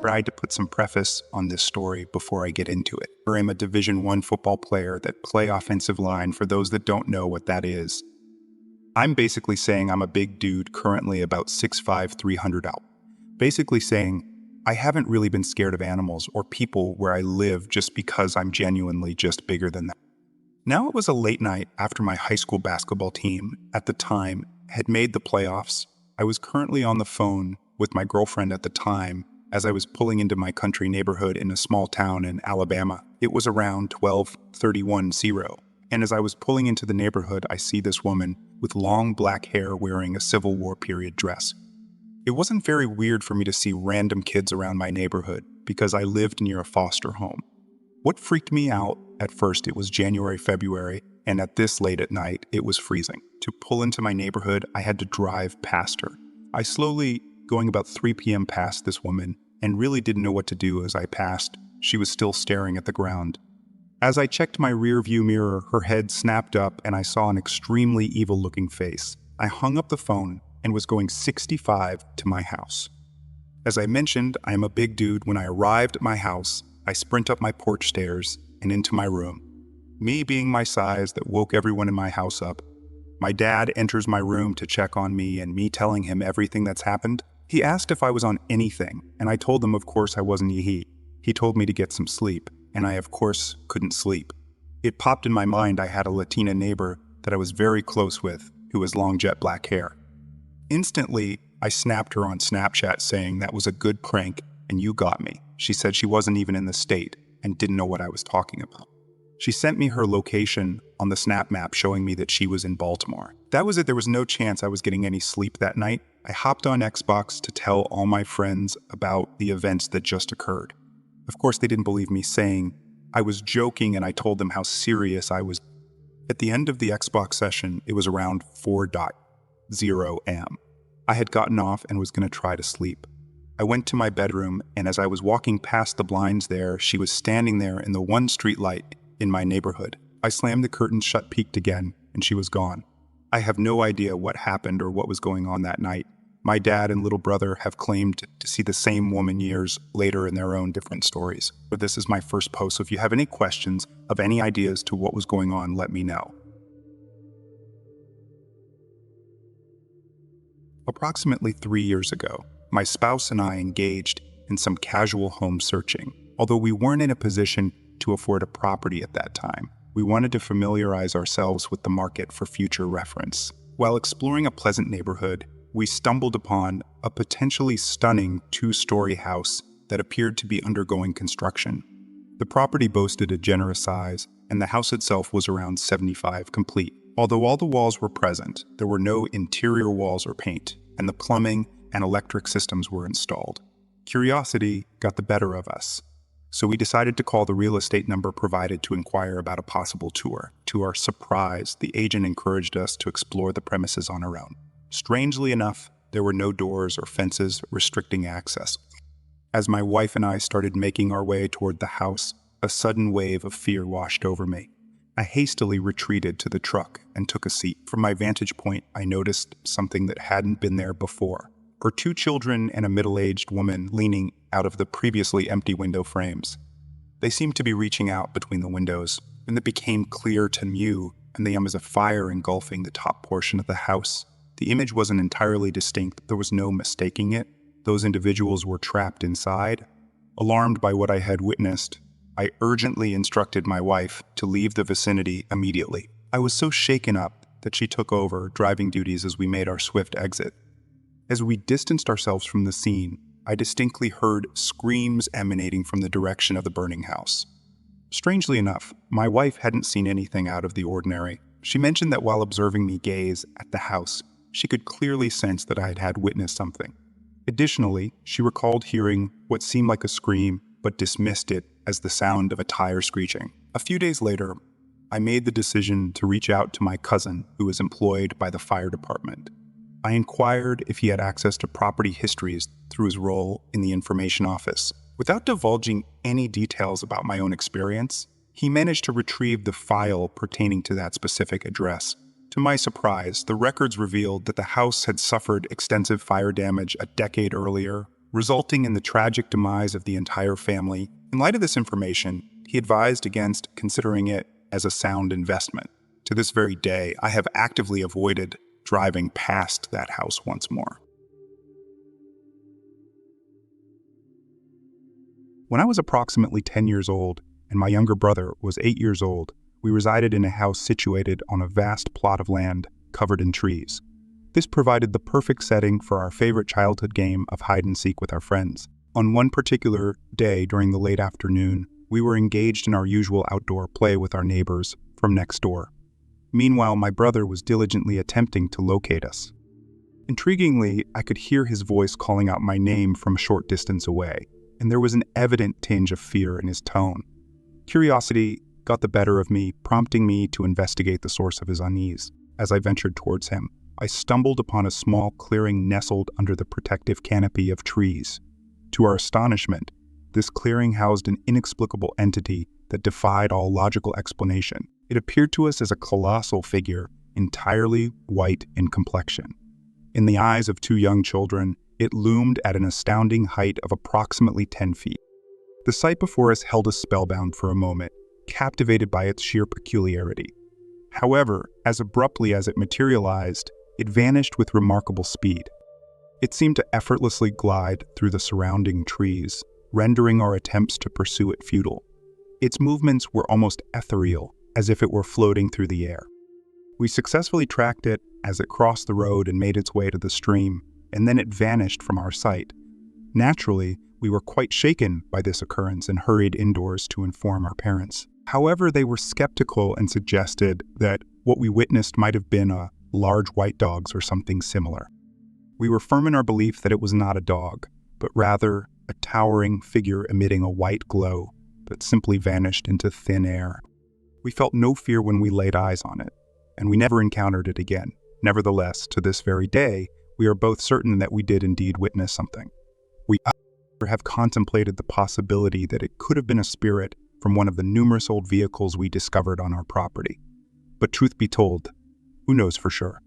tried to put some preface on this story before I get into it. I'm a Division I football player that play offensive line for those that don't know what that is. I'm basically saying I'm a big dude currently about 6'5", 300 out. Basically saying I haven't really been scared of animals or people where I live just because I'm genuinely just bigger than that. Now it was a late night after my high school basketball team, at the time, had made the playoffs. I was currently on the phone with my girlfriend at the time as I was pulling into my country neighborhood in a small town in Alabama. It was around 12:31:0. And as I was pulling into the neighborhood, I see this woman with long black hair wearing a Civil War period dress. It wasn't very weird for me to see random kids around my neighborhood because I lived near a foster home. What freaked me out at first, it was January, February, and at this late at night, it was freezing. To pull into my neighborhood, I had to drive past her. I slowly, going about 3 p.m. past this woman, and really didn't know what to do as I passed. She was still staring at the ground. As I checked my rear view mirror, her head snapped up and I saw an extremely evil-looking face. I hung up the phone and was going 65 to my house. As I mentioned, I am a big dude. When I arrived at my house, I sprint up my porch stairs and into my room. Me being my size that woke everyone in my house up. My dad enters my room to check on me and me telling him everything that's happened. He asked if I was on anything, and I told him of course I wasn't. He told me to get some sleep, and I of course couldn't sleep. It popped in my mind I had a Latina neighbor that I was very close with who has long jet black hair. Instantly, I snapped her on Snapchat saying that was a good prank and you got me. She said she wasn't even in the state and didn't know what I was talking about. She sent me her location on the Snap map showing me that she was in Baltimore. That was it. There was no chance I was getting any sleep that night. I hopped on Xbox to tell all my friends about the events that just occurred. Of course, they didn't believe me, saying I was joking, and I told them how serious I was. At the end of the Xbox session, it was around 4:0 a.m. I had gotten off and was going to try to sleep. I went to my bedroom, and as I was walking past the blinds there, she was standing there in the one street light in my neighborhood. I slammed the curtains shut, peeked again, and she was gone. I have no idea what happened or what was going on that night. My dad and little brother have claimed to see the same woman years later in their own different stories. But this is my first post, so if you have any questions of any ideas to what was going on, let me know. Approximately 3 years ago, my spouse and I engaged in some casual home searching. Although we weren't in a position to afford a property at that time, we wanted to familiarize ourselves with the market for future reference. While exploring a pleasant neighborhood, we stumbled upon a potentially stunning 2-story house that appeared to be undergoing construction. The property boasted a generous size, and the house itself was around 75 complete. Although all the walls were present, there were no interior walls or paint, and the plumbing and electric systems were installed. Curiosity got the better of us, so we decided to call the real estate number provided to inquire about a possible tour. To our surprise, the agent encouraged us to explore the premises on our own. Strangely enough, there were no doors or fences restricting access. As my wife and I started making our way toward the house, a sudden wave of fear washed over me. I hastily retreated to the truck and took a seat. From my vantage point, I noticed something that hadn't been there before. Her 2 children and a middle-aged woman leaning out of the previously empty window frames. They seemed to be reaching out between the windows, and it became clear to me, and there was a fire engulfing the top portion of the house. The image wasn't entirely distinct. There was no mistaking it. Those individuals were trapped inside. Alarmed by what I had witnessed, I urgently instructed my wife to leave the vicinity immediately. I was so shaken up that she took over driving duties as we made our swift exit. As we distanced ourselves from the scene, I distinctly heard screams emanating from the direction of the burning house. Strangely enough, my wife hadn't seen anything out of the ordinary. She mentioned that while observing me gaze at the house, she could clearly sense that I had witnessed something. Additionally, she recalled hearing what seemed like a scream, but dismissed it as the sound of a tire screeching. A few days later, I made the decision to reach out to my cousin, who was employed by the fire department. I inquired if he had access to property histories through his role in the information office. Without divulging any details about my own experience, he managed to retrieve the file pertaining to that specific address. To my surprise, the records revealed that the house had suffered extensive fire damage a decade earlier, resulting in the tragic demise of the entire family. In light of this information, he advised against considering it as a sound investment. To this very day, I have actively avoided driving past that house once more. When I was approximately 10 years old and my younger brother was 8 years old, we resided in a house situated on a vast plot of land covered in trees. This provided the perfect setting for our favorite childhood game of hide and seek with our friends. On one particular day during the late afternoon, we were engaged in our usual outdoor play with our neighbors from next door. Meanwhile, my brother was diligently attempting to locate us. Intriguingly, I could hear his voice calling out my name from a short distance away, and there was an evident tinge of fear in his tone. Curiosity got the better of me, prompting me to investigate the source of his unease. As I ventured towards him, I stumbled upon a small clearing nestled under the protective canopy of trees. To our astonishment, this clearing housed an inexplicable entity that defied all logical explanation. It appeared to us as a colossal figure, entirely white in complexion. In the eyes of two young children, it loomed at an astounding height of approximately 10 feet. The sight before us held us spellbound for a moment, captivated by its sheer peculiarity. However, as abruptly as it materialized, it vanished with remarkable speed. It seemed to effortlessly glide through the surrounding trees, rendering our attempts to pursue it futile. Its movements were almost ethereal, as if it were floating through the air. We successfully tracked it as it crossed the road and made its way to the stream, and then it vanished from our sight. Naturally, we were quite shaken by this occurrence and hurried indoors to inform our parents. However, they were skeptical and suggested that what we witnessed might have been a large white dogs or something similar. We were firm in our belief that it was not a dog, but rather a towering figure emitting a white glow that simply vanished into thin air. We felt no fear when we laid eyes on it, and we never encountered it again. Nevertheless, to this very day, we are both certain that we did indeed witness something. We have contemplated the possibility that it could have been a spirit from one of the numerous old vehicles we discovered on our property. But truth be told, who knows for sure?